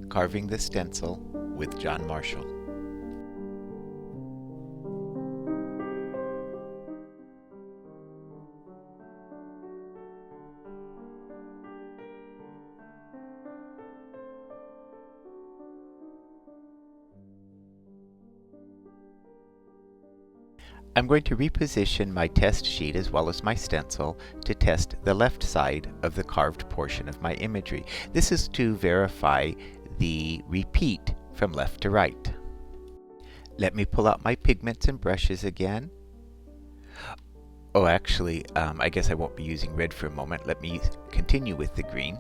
Carving the Stencil with John Marshall. I'm going to reposition my test sheet as well as my stencil to test the left side of the carved portion of my imagery. This is to verify the repeat from left to right. Let me pull out my pigments and brushes again. Oh, actually, I guess I won't be using red for a moment. Let me continue with the green.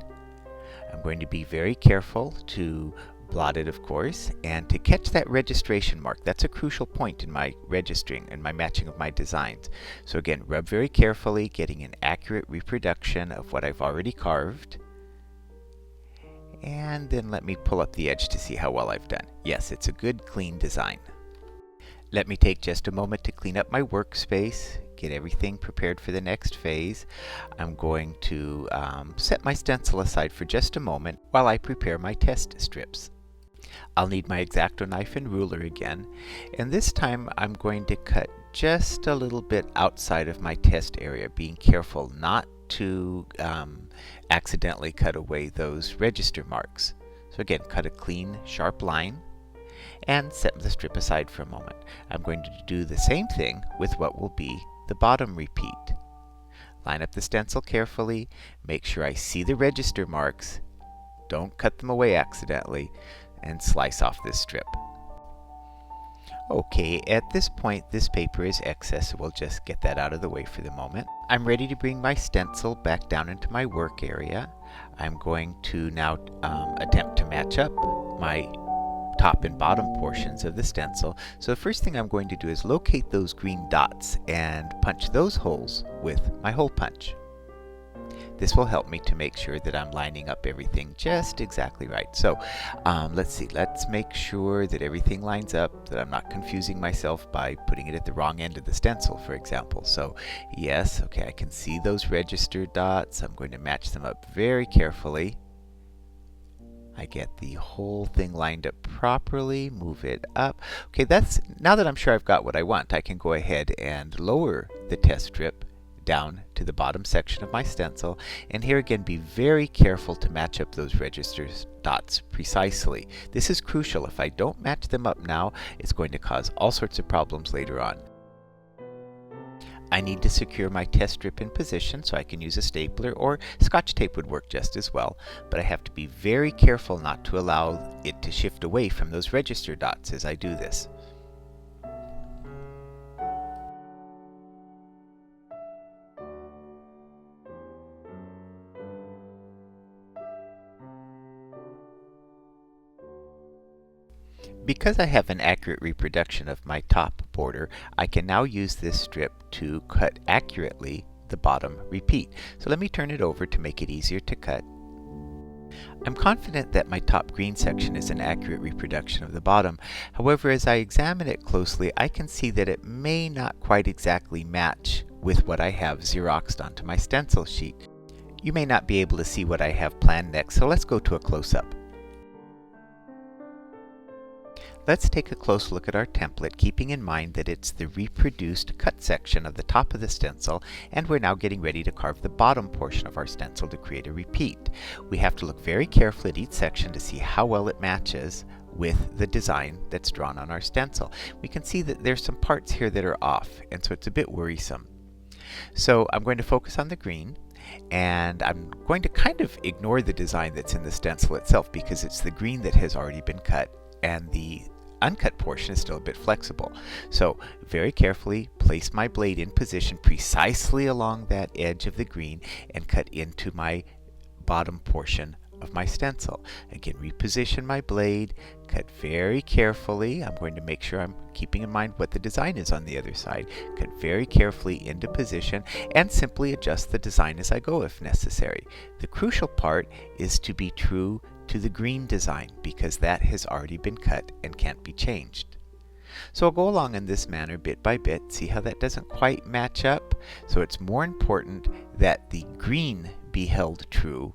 I'm going to be very careful to blot it, of course, and to catch that registration mark. That's a crucial point in my registering and my matching of my designs. So again, rub very carefully, getting an accurate reproduction of what I've already carved. And then let me pull up the edge to see how well I've done. Yes, it's a good, clean design. Let me take just a moment to clean up my workspace, get everything prepared for the next phase. I'm going to set my stencil aside for just a moment while I prepare my test strips. I'll need my X-Acto knife and ruler again, and this time I'm going to cut just a little bit outside of my test area, being careful not to accidentally cut away those register marks. So again, cut a clean, sharp line and set the strip aside for a moment. I'm going to do the same thing with what will be the bottom repeat. Line up the stencil carefully, make sure I see the register marks, don't cut them away accidentally, and slice off this strip. Okay, at this point this paper is excess, so we'll just get that out of the way for the moment. I'm ready to bring my stencil back down into my work area. I'm going to now attempt to match up my top and bottom portions of the stencil. So the first thing I'm going to do is locate those green dots and punch those holes with my hole punch. This will help me to make sure that I'm lining up everything just exactly right. So let's see, let's make sure that everything lines up, that I'm not confusing myself by putting it at the wrong end of the stencil, for example. So yes, okay, I can see those registered dots. I'm going to match them up very carefully. I get the whole thing lined up properly, move it up. Okay, now that I'm sure I've got what I want, I can go ahead and lower the test strip down to the bottom section of my stencil, and here again be very careful to match up those register dots precisely. This is crucial. If I don't match them up now, it's going to cause all sorts of problems later on. I need to secure my test strip in position, so I can use a stapler, or Scotch tape would work just as well, but I have to be very careful not to allow it to shift away from those register dots as I do this. Because I have an accurate reproduction of my top border, I can now use this strip to cut accurately the bottom repeat. So let me turn it over to make it easier to cut. I'm confident that my top green section is an accurate reproduction of the bottom. However, as I examine it closely, I can see that it may not quite exactly match with what I have Xeroxed onto my stencil sheet. You may not be able to see what I have planned next, so let's go to a close-up. Let's take a close look at our template, keeping in mind that it's the reproduced cut section of the top of the stencil, and we're now getting ready to carve the bottom portion of our stencil to create a repeat. We have to look very carefully at each section to see how well it matches with the design that's drawn on our stencil. We can see that there's some parts here that are off, and so it's a bit worrisome. So I'm going to focus on the green, and I'm going to kind of ignore the design that's in the stencil itself because it's the green that has already been cut, and the uncut portion is still a bit flexible. So very carefully place my blade in position precisely along that edge of the green and cut into my bottom portion of my stencil. Again, reposition my blade, cut very carefully. I'm going to make sure I'm keeping in mind what the design is on the other side. Cut very carefully into position and simply adjust the design as I go if necessary. The crucial part is to be true to the green design because that has already been cut and can't be changed. So I'll go along in this manner bit by bit, see how that doesn't quite match up. So it's more important that the green be held true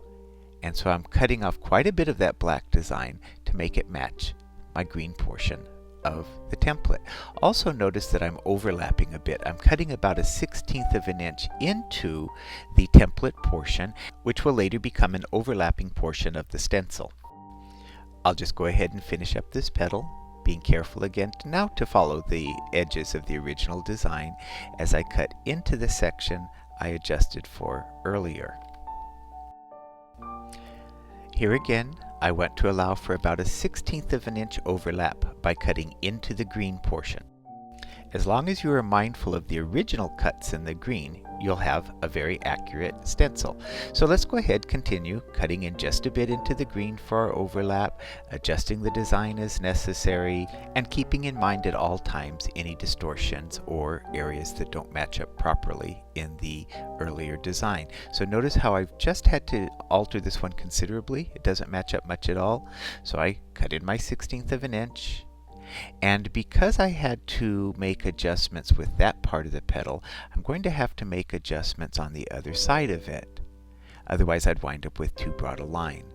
And so I'm cutting off quite a bit of that black design to make it match my green portion of the template. Also notice that I'm overlapping a bit. I'm cutting about a 1/16 of an inch into the template portion, which will later become an overlapping portion of the stencil. I'll just go ahead and finish up this petal, being careful again now to follow the edges of the original design as I cut into the section I adjusted for earlier. Here again, I want to allow for about a 1/16 of an inch overlap by cutting into the green portion. As long as you are mindful of the original cuts in the green, you'll have a very accurate stencil. So let's go ahead, continue cutting in just a bit into the green for our overlap, adjusting the design as necessary, and keeping in mind at all times any distortions or areas that don't match up properly in the earlier design. So notice how I've just had to alter this one considerably. It doesn't match up much at all. So I cut in my 1/16 of an inch. And because I had to make adjustments with that part of the petal, I'm going to have to make adjustments on the other side of it. Otherwise I'd wind up with too broad a line.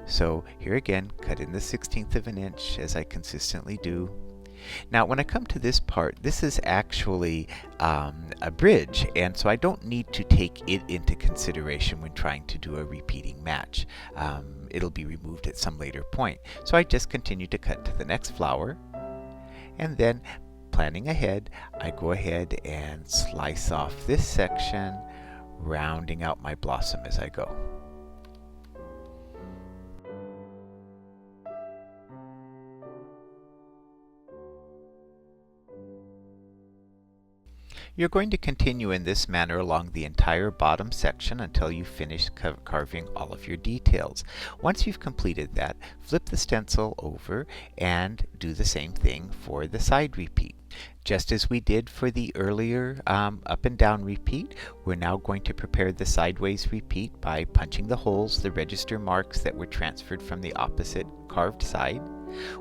So here again, cut in the 1/16 of an inch as I consistently do. Now when I come to this part, this is actually a bridge, and so I don't need to take it into consideration when trying to do a repeating match. It'll be removed at some later point. So I just continue to cut to the next flower. And then, planning ahead, I go ahead and slice off this section, rounding out my blossom as I go. You're going to continue in this manner along the entire bottom section until you finish carving all of your details. Once you've completed that, flip the stencil over and do the same thing for the side repeat. Just as we did for the earlier up and down repeat, we're now going to prepare the sideways repeat by punching the holes, the register marks that were transferred from the opposite carved side.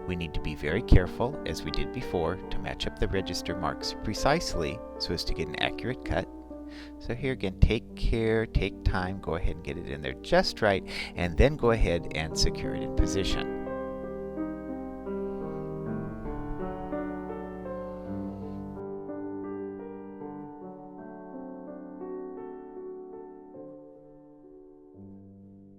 We need to be very careful, as we did before, to match up the register marks precisely so as to get an accurate cut. So here again, take care, take time, go ahead and get it in there just right, and then go ahead and secure it in position.